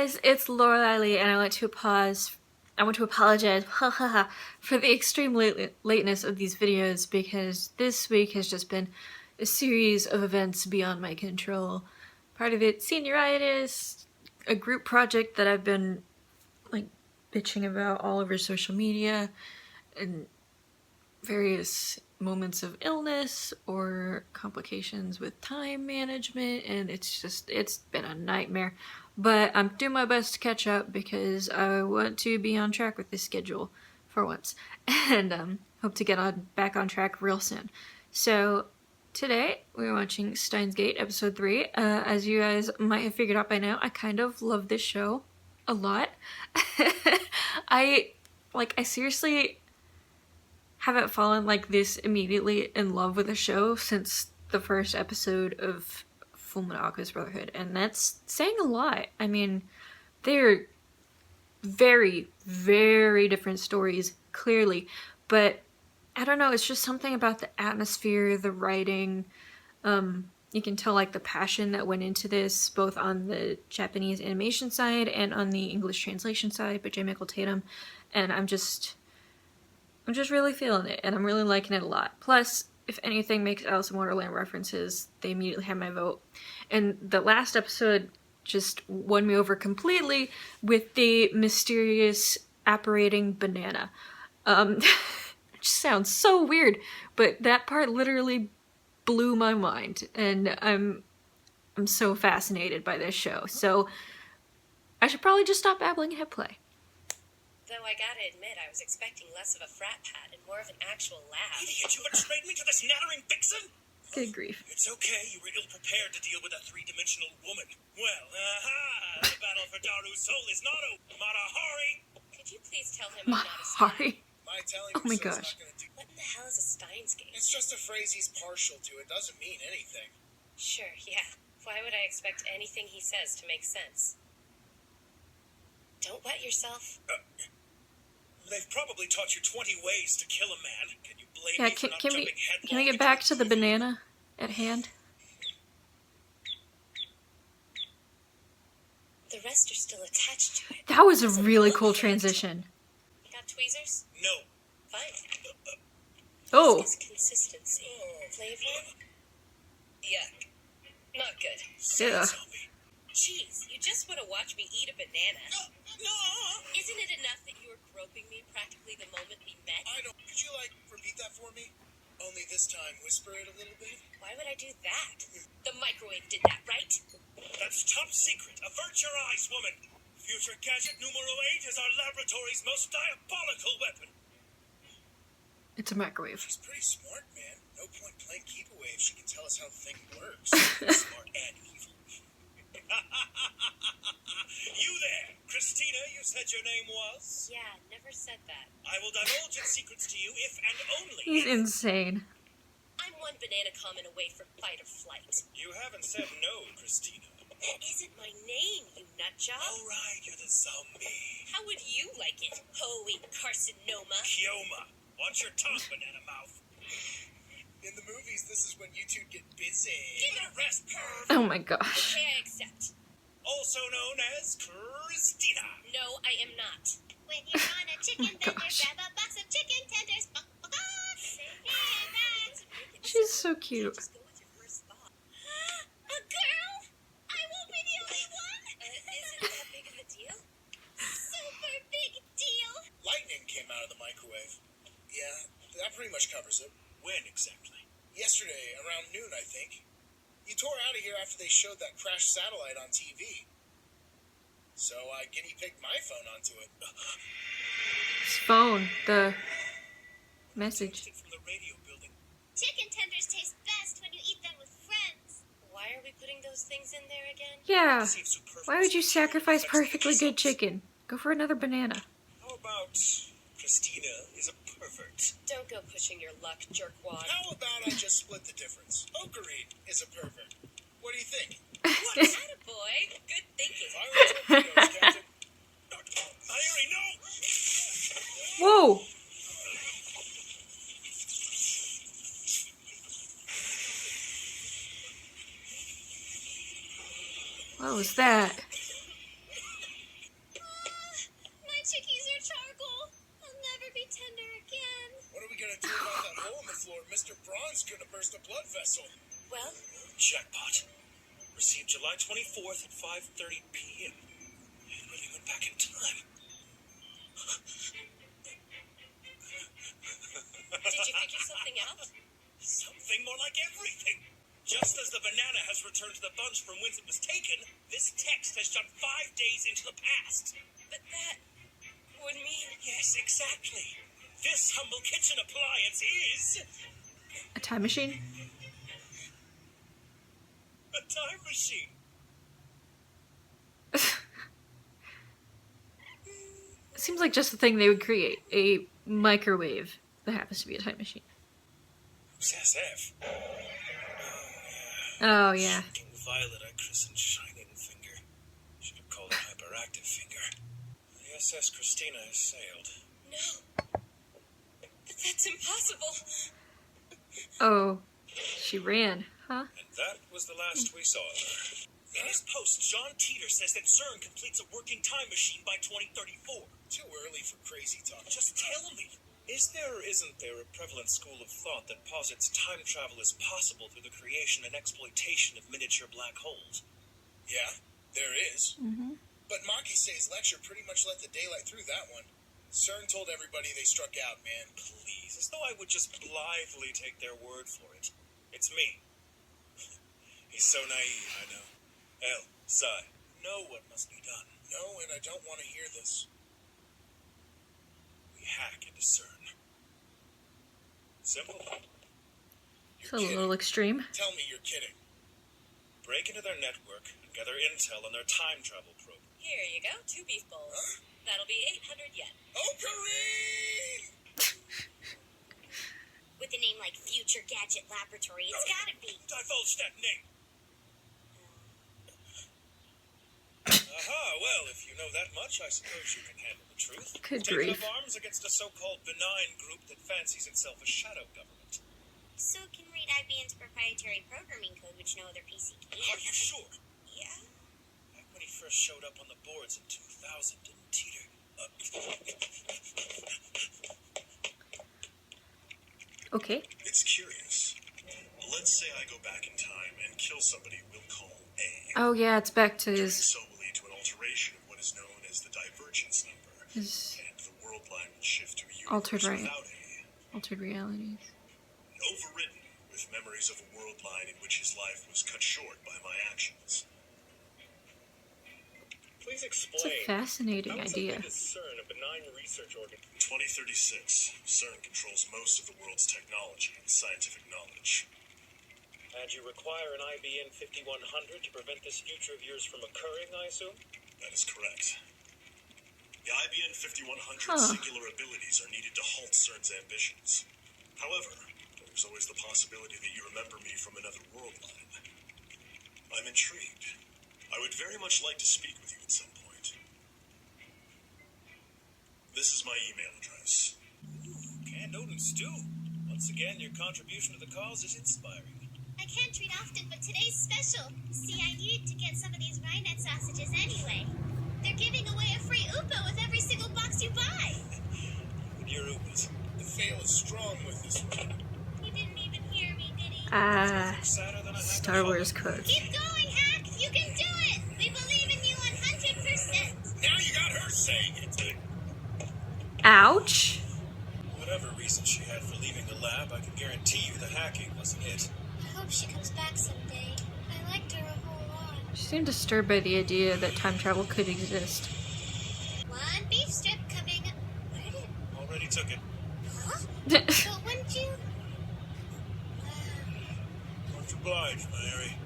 guys, it's Laurelei, and I want to apologize for the extreme lateness of these videos, because this week has just been a series of events beyond my control. Part of it, senioritis, a group project that I've been like bitching about all over social media, and various moments of illness or complications with time management, and it's been a nightmare. But I'm doing my best to catch up because I want to be on track with this schedule for once, and hope to get back on track real soon. So today we're watching Steins episode 3. As you guys might have figured out by now, I kind of love this show a lot. I seriously haven't fallen like this immediately in love with a show since the first episode of Fullmetal Brotherhood, and that's saying a lot. I mean, they're very, very different stories, clearly, but I don't know, it's just something about the atmosphere, the writing. You can tell like the passion that went into this, both on the Japanese animation side and on the English translation side by J. Michael Tatum, and I'm just really feeling it, and I'm really liking it a lot. Plus, if anything makes Alice in Wonderland references, they immediately have my vote. And the last episode just won me over completely with the mysterious apparating banana. It just sounds so weird, but that part literally blew my mind, and I'm so fascinated by this show. So I should probably just stop babbling and hit play. Though I gotta admit, I was expecting less of a frat pad and more of an actual lab. Idiot, you betrayed me to this nattering vixen? Good grief. It's okay, you were ill-prepared to deal with a three-dimensional woman. Well, the battle for Daru's soul is not over. Matahari! Could you please tell him I'm not a Mahari? My telling Oh my him so is gosh. not gonna do. What the hell is a Steins gate? It's just a phrase he's partial to. It doesn't mean anything. Sure, yeah. Why would I expect anything he says to make sense? Don't wet yourself. They've probably taught you 20 ways to kill a man. Can you blame Yeah, me for not can jumping we headlong get into back a to the movie? banana at hand? The rest are still attached to it. That was a It's really love cool thing. transition. Got tweezers? No. Fine. Oh, This is consistency. Flavor? Yuck. Not good. yeah. Zombie. Jeez, you just want to watch me eat a banana. No. Isn't it enough that you were groping me practically the moment we met? I don't. Could you, repeat that for me? Only this time, whisper it a little bit. Why would I do that? The microwave did that, right? That's top secret. Avert your eyes, woman. Future gadget numero 8 is our laboratory's most diabolical weapon. It's a microwave. She's pretty smart, man. No point playing keep away if she can tell us how the thing works. Smart and evil. You there, Christina, you said your name was? Yeah, never said that. I will divulge its secrets to you if and only He's if insane. I'm one banana comment away from fight or flight. you haven't said no, Christina. That isn't my name, you nutjob. All right, you're the zombie. How would you like it, hoey carcinoma? Kioma, watch your tongue, banana mouth. In the movies, this is when you two get busy. Give it a rest, perv. Oh my gosh. Okay, I accept. Also known as Christina. No, I am not. When you're on a chicken vendor, gosh. grab a box of chicken tenders. Say here, that's She's so cute. Just go with your first thought. a girl. I won't be the only one. Isn't that big of a deal? Super big deal. Lightning came out of the microwave. Yeah, that pretty much covers it. When exactly? Yesterday, around noon, I think. You tore out of here after they showed that crashed satellite on TV. So I guinea pigged my phone onto it. His phone, the message. Texted from the radio building. Chicken tenders taste best when you eat them with friends. Why are we putting those things in there again? Yeah. See if superfluous Why would you sacrifice affects the perfectly good results. chicken? Go for another banana. How about Christina is a pervert? Don't go pushing your luck, jerkwad. How about I just split the difference? Ocarine is a pervert. What do you think? Attaboy. Good thinking. If I were torpedoes, Captain. Irie, no! Whoa! What was that? chickies are charcoal. I'll never be tender again. What are we gonna do about that hole in the floor? Mr. Braun's gonna burst a blood vessel. Well, Jackpot. Received July 24th at 5:30 p.m. It really went back in time. did you figure something out? Something more like everything. Just as the banana has returned to the bunch from whence it was taken, this text has jumped 5 days into the past. But that would mean... Yes, exactly. This humble kitchen appliance is... A time machine? a time machine. Seems like just the thing they would create. A microwave that happens to be a time machine. Who's SF? Oh, yeah. Shrinking violet I christened Shining Finger. Should have called it Hyperactive Finger. The SS Christina has sailed. No. But that's impossible. Oh, she ran, huh? And that was the last we saw of her. In his post, John Teeter says that CERN completes a working time machine by 2034. Too early for crazy talk. Just tell me. Is there or isn't there a prevalent school of thought that posits time travel is possible through the creation and exploitation of miniature black holes? Yeah, there is. Mm-hmm. But Makisei's lecture pretty much let the daylight through that one. CERN told everybody they struck out, man. Please, as though I would just blithely take their word for it. It's me. He's so naive, I know. Hell, Sai, know what must be done. No, and I don't want to hear this. We hack into CERN. Simple. It's a little extreme. Tell me you're kidding. Break into their network and gather intel on their time travel probe. Here you go, 2 beef bowls. Huh? That'll be 800 yen. Oh, Kareem! With a name like Future Gadget Laboratory, it's gotta be. Divulge that name. Aha, well, if you know that much, I suppose you can handle the truth. Good Take grief. up arms against a so-called benign group that fancies itself a shadow government. So can read IBM's proprietary programming code, which no other PC can. Are you sure? Yeah. Back when he first showed up on the boards in 2000, didn't Teeter? Okay. It's curious. Let's say I go back in time and kill somebody we'll call A. Oh, yeah, it's back to Doing his so will lead to an alteration of what is known as the divergence number. His And the world line will shift to a universe altered right. without A. altered realities. Overridden with memories of a world line in which his life was cut short by my actions. Please It's explain. a fascinating How idea. is CERN a benign research organ? 2036, CERN controls most of the world's technology and scientific knowledge. And you require an IBM 5100 to prevent this future of yours from occurring, I assume? That is correct. The IBM 5100's singular abilities are needed to halt CERN's ambitions. However, there's always the possibility that you remember me from another world line. I'm intrigued. I would very much like to speak with you at some point. This is my email address. Canned Odin stew. Once again, your contribution to the cause is inspiring. I can't treat often, but today's special. See, I needed to get some of these Rhinette sausages anyway. They're giving away a free Upa with every single box you buy. With your Upas. The fail is strong with this one. He didn't even hear me, did he? Ah, Sadder than a Star Wars code. Keep going, Hack! You can do it! We believe in you 100%! Now you got her saying it. Ouch. Whatever reason she had for leaving the lab, I can guarantee you the hacking wasn't it. I hope she comes back someday. I liked her a whole lot. She seemed disturbed by the idea that time travel could exist. One beef strip coming. Where did... Already took it. Huh? But wouldn't you... Much obliged, Mary.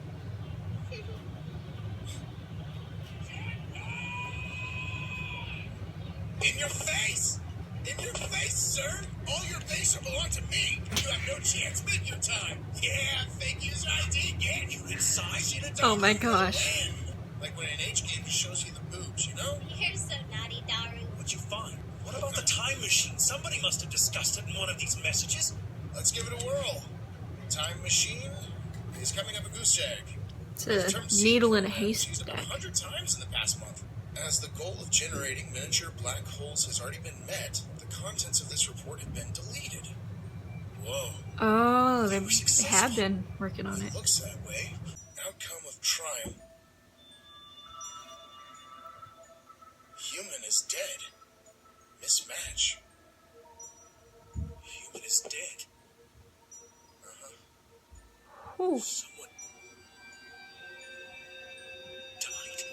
In your face! In your face, sir! All your base belong to me! You have no chance. Make your time! Yeah, fake user ID, get you inside. Oh my gosh. Like when an age game shows you the boobs, you know? You're so naughty, Daru. What'd you find? What about the time machine? Somebody must have discussed it in one of these messages. Let's give it a whirl. Time machine is coming up a goose egg. It's a needle in a Used haystack. about 100 times in the past month. As the goal of generating miniature black holes has already been met, the contents of this report have been deleted. Whoa. Oh, They were they successful. have been working on it. It looks that way. Outcome of trial. Human is dead. Mismatch. Human is dead. Ooh. Someone died.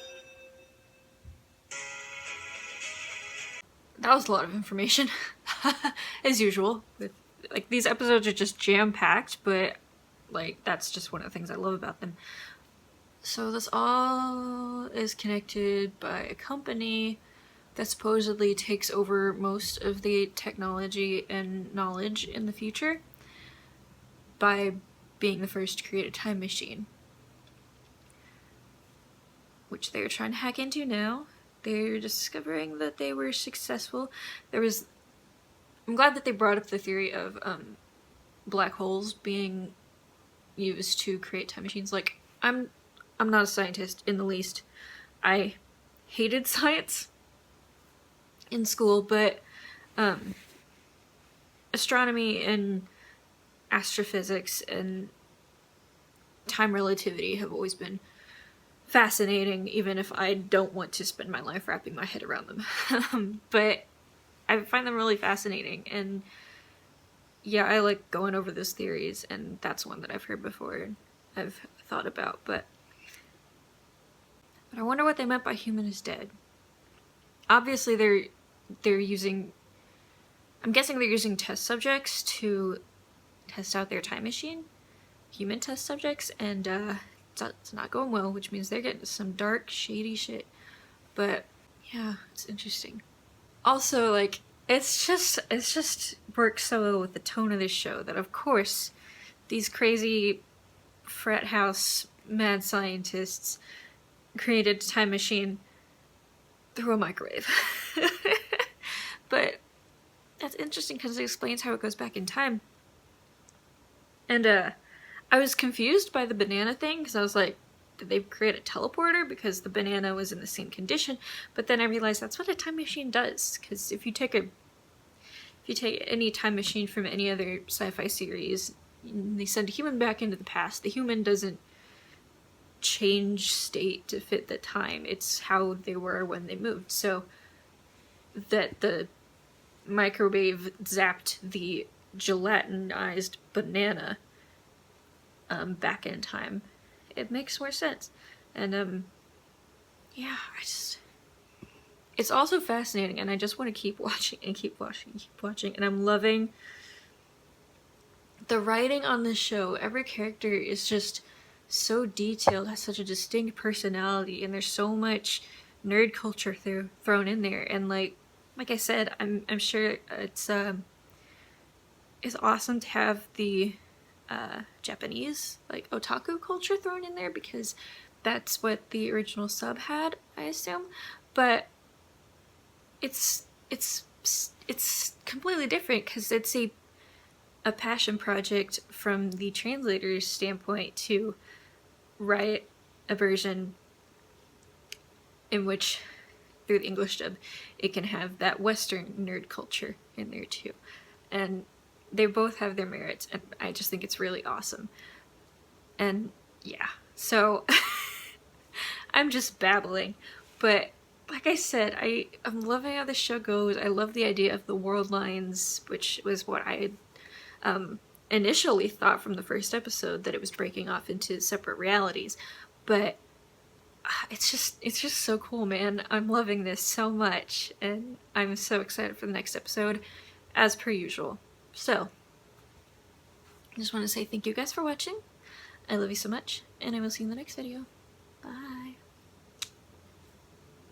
That was a lot of information, as usual. With like these episodes are just jam-packed, but like that's just one of the things I love about them. So this all is connected by a company that supposedly takes over most of the technology and knowledge in the future by being the first to create a time machine, which they're trying to hack into now. They're discovering that they were successful. I'm glad that they brought up the theory of black holes being used to create time machines. Like, I'm not a scientist in the least. I hated science in school, but astronomy and astrophysics and time relativity have always been fascinating, even if I don't want to spend my life wrapping my head around them. But I find them really fascinating, and yeah, I like going over those theories, and that's one that I've heard before and I've thought about, but I wonder what they meant by human is dead. Obviously they're using, I'm guessing they're using test subjects to test out their time machine, human test subjects, and it's not going well, which means they're getting some dark, shady shit. But yeah, it's interesting. Also, like, it's just works so well with the tone of this show that, of course, these crazy frat house mad scientists created a time machine through a microwave. But that's interesting because it explains how it goes back in time. And I was confused by the banana thing because I was like, did they create a teleporter because the banana was in the same condition? But then I realized that's what a time machine does, because if you take any time machine from any other sci-fi series, they send a human back into the past. The human doesn't change state to fit the time. It's how they were when they moved. So that the microwave zapped the gelatinized banana back in time, it makes more sense. And yeah, it's also fascinating, and I just want to keep watching and keep watching and keep watching. And I'm loving the writing on this show. Every character is just so detailed, has such a distinct personality, and there's so much nerd culture thrown in there. And like I said, I'm sure it's awesome to have the Japanese like otaku culture thrown in there, because that's what the original sub had, I assume. But it's completely different because it's a passion project from the translator's standpoint to write a version in which, through the English dub, it can have that Western nerd culture in there too. And they both have their merits, and I just think it's really awesome. And yeah, so I'm just babbling, but like I said, I'm loving how the show goes. I love the idea of the world lines, which was what I initially thought from the first episode, that it was breaking off into separate realities. But it's just so cool, man. I'm loving this so much, and I'm so excited for the next episode, as per usual. So, I just want to say thank you guys for watching. I love you so much, and I will see you in the next video. Bye.